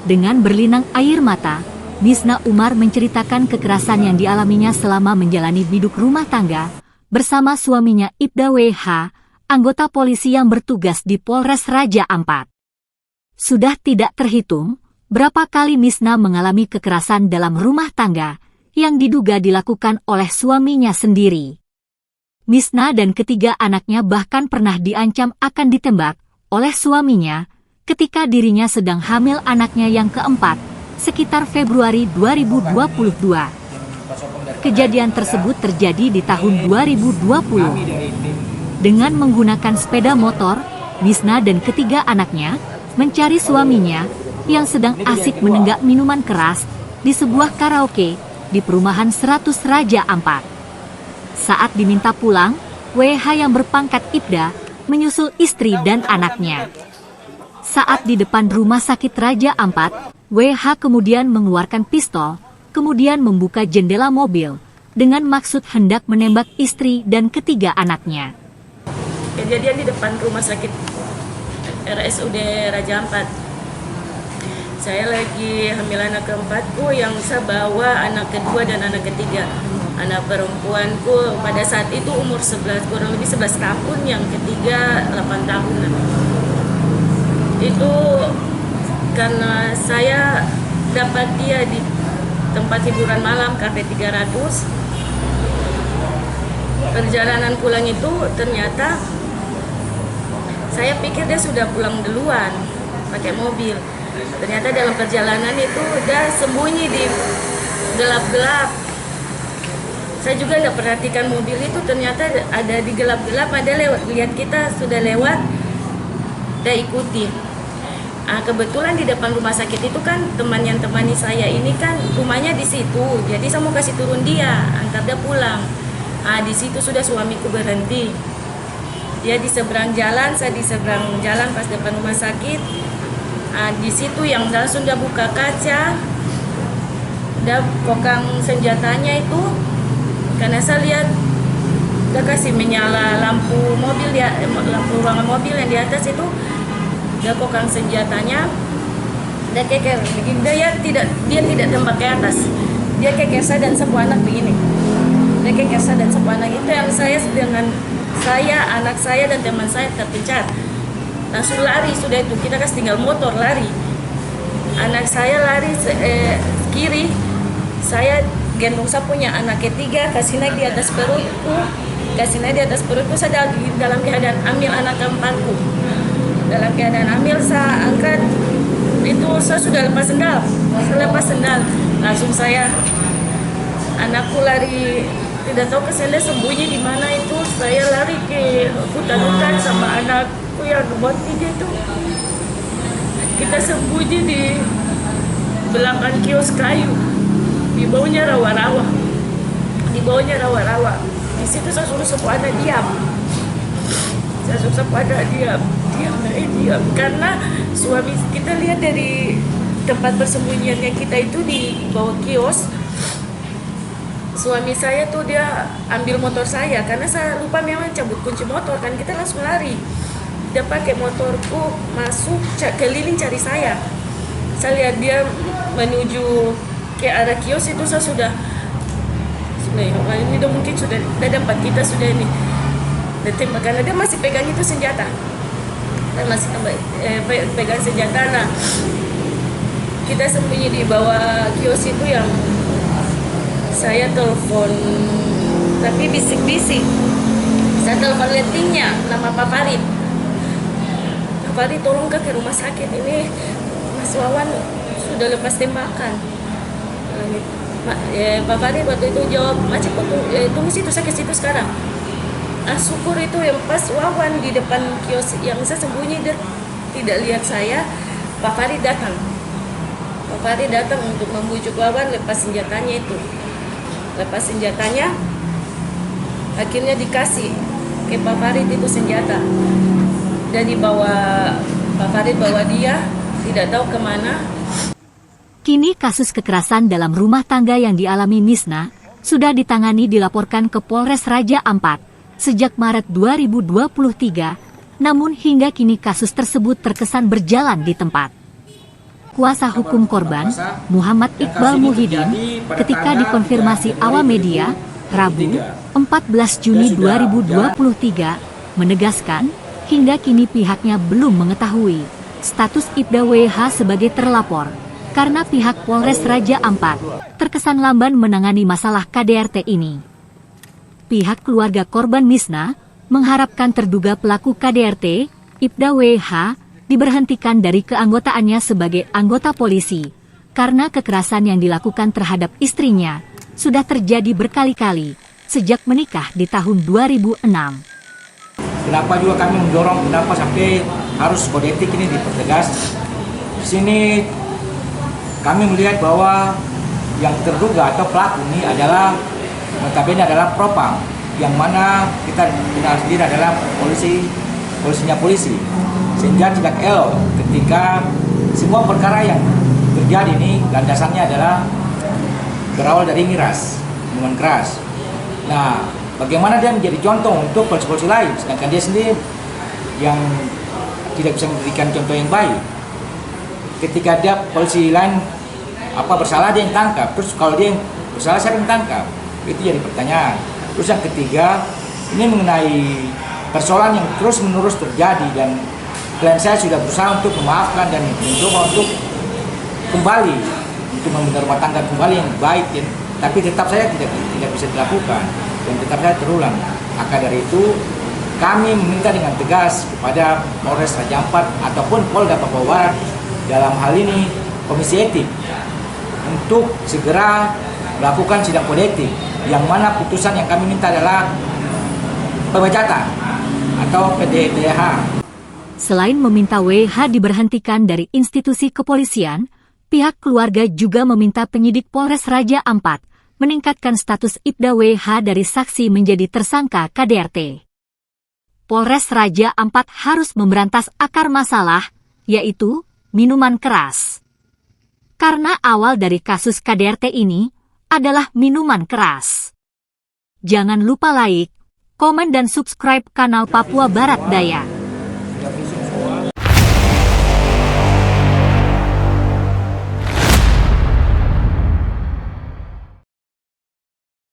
Dengan berlinang air mata, Misna Umar menceritakan kekerasan yang dialaminya selama menjalani biduk rumah tangga bersama suaminya Ibda WH, anggota polisi yang bertugas di Polres Raja Ampat. Sudah tidak terhitung berapa kali Misna mengalami kekerasan dalam rumah tangga yang diduga dilakukan oleh suaminya sendiri. Misna dan ketiga anaknya bahkan pernah diancam akan ditembak oleh suaminya ketika dirinya sedang hamil anaknya yang keempat, sekitar Februari 2022. Kejadian tersebut terjadi di tahun 2020. Dengan menggunakan sepeda motor, Misna dan ketiga anaknya mencari suaminya yang sedang asik menenggak minuman keras di sebuah karaoke di perumahan 100 Raja Ampat. Saat diminta pulang, WH yang berpangkat Ibda menyusul istri dan anaknya. Saat di depan rumah sakit Raja Ampat, WH kemudian mengeluarkan pistol, kemudian membuka jendela mobil dengan maksud hendak menembak istri dan ketiga anaknya. Kejadian di depan rumah sakit RSUD Raja Ampat. Saya lagi hamil anak keempatku yang saya bawa anak kedua dan anak ketiga. Anak perempuanku pada saat itu umur 11, kurang lebih 11 tahun, yang ketiga 8 tahun. Itu karena saya dapat dia di tempat hiburan malam Cafe 300. Perjalanan pulang itu ternyata saya pikir dia sudah pulang duluan pakai mobil. Ternyata dalam perjalanan itu dia sembunyi di gelap-gelap. Saya juga nggak perhatikan mobil itu, ternyata ada di gelap-gelap, ada lewat, lihat kita sudah lewat, dia ikuti. Kebetulan di depan rumah sakit itu kan teman yang temani saya ini kan rumahnya di situ, jadi saya mau kasih turun dia, antar dia pulang. Di situ sudah suamiku berhenti. Dia di seberang jalan, saya di seberang jalan pas depan rumah sakit. Di situ yang langsung dia buka kaca, dia kokang senjatanya itu. Karena saya lihat dia kasih menyala lampu mobil, lampu ruangan mobil yang di atas itu, dia kokang senjatanya, dia keker begini, dia tidak tembak ke atas, dia keker saya dan sebuah anak begini, dia keker saya dan sebuah anak itu yang saya dengan anak saya dan teman saya terpencar, langsung lari sudah itu, kita kasih tinggal motor lari, anak saya lari kiri, saya gendong saya punya anak ketiga, kasih naik di atas perutku, saya dalam keadaan hamil anak keempatku. Dalam keadaan hamil saya angkat, itu saya sudah lepas sendal, langsung saya, anakku lari, tidak tahu keselnya sembunyi di mana itu, saya lari ke hutan-hutan sama anakku yang nomor 3 itu. Kita sembunyi di belakang kios kayu. Di bawahnya rawa-rawa. Di situ saya suruh semua anak diam. Diam. Karena suami kita lihat dari tempat persembunyiannya kita itu di bawah kios. Suami saya tuh dia ambil motor saya karena saya lupa memang cabut kunci motor kan, kita langsung lari. Dia pakai motorku masuk keliling cari saya. Saya lihat dia menuju ke arah kios itu, saya sudah ini mungkin sudah dapat kita sudah ini ditembak karena dia masih pegang itu senjata, pegang senjata. Nah, kita sembunyi di bawah kios itu, yang saya telepon tapi bisik-bisik, saya telepon lettingnya nama Pak Farid. Pak Farid, tolong ke rumah sakit ini, Mas Wawan sudah lepas tembakan. Pak Farid waktu itu jawab, macam tunggu situ, saya ke situ sekarang. Syukur itu yang pas Wawan di depan kios yang saya sembunyi, dia tidak lihat saya. Pak Farid datang untuk membujuk Wawan lepas senjatanya itu. Lepas senjatanya, akhirnya dikasih ke Pak Farid itu senjata. Dan dibawa, Pak Farid bawa dia, tidak tahu kemana. Kini kasus kekerasan dalam rumah tangga yang dialami Misna sudah ditangani dilaporkan ke Polres Raja Ampat sejak Maret 2023, namun hingga kini kasus tersebut terkesan berjalan di tempat. Kuasa hukum korban, Muhammad Iqbal Muhyiddin, ketika dikonfirmasi awak media, Rabu, 14 Juni 2023, menegaskan, hingga kini pihaknya belum mengetahui status Ibda WH sebagai terlapor, karena pihak Polres Raja Ampat terkesan lamban menangani masalah KDRT ini. Pihak keluarga korban Misna mengharapkan terduga pelaku KDRT, Ibda WH, diberhentikan dari keanggotaannya sebagai anggota polisi, karena kekerasan yang dilakukan terhadap istrinya sudah terjadi berkali-kali sejak menikah di tahun 2006. Kenapa juga kami mendorong kenapa sampai harus kode etik ini dipertegas? Di sini kami melihat bahwa yang terduga atau pelaku ini adalah notabene adalah propam, yang mana kita kenal sendiri adalah polisinya polisi. Sehingga tidak elok ketika semua perkara yang terjadi ini landasannya adalah berawal dari miras, minuman keras. Nah, bagaimana dia menjadi contoh untuk polisi-polisi lain, sedangkan dia sendiri yang tidak bisa memberikan contoh yang baik. Ketika dia polisi lain bersalah dia yang tangkap, terus kalau dia yang bersalah siapa yang tangkap? Itu jadi pertanyaan. Terus yang ketiga, ini mengenai persoalan yang terus-menerus terjadi, dan klien saya sudah berusaha untuk memaafkan dan mencoba untuk kembali untuk membina rumah tangga kembali yang baik, tapi tetap saya tidak bisa dilakukan dan tetap saya terulang. Maka dari itu kami meminta dengan tegas kepada Polres Raja Ampat ataupun Polda Papua Barat, dalam hal ini Komisi Etik, untuk segera melakukan sidang kode etik, yang mana putusan yang kami minta adalah pemecatan atau PDH. Selain meminta WH diberhentikan dari institusi kepolisian, pihak keluarga juga meminta penyidik Polres Raja Ampat meningkatkan status Ibda WH dari saksi menjadi tersangka KDRT. Polres Raja Ampat harus memberantas akar masalah, yaitu minuman keras. Karena awal dari kasus KDRT ini adalah minuman keras. Jangan lupa like, komen dan subscribe kanal Papua Barat Daya.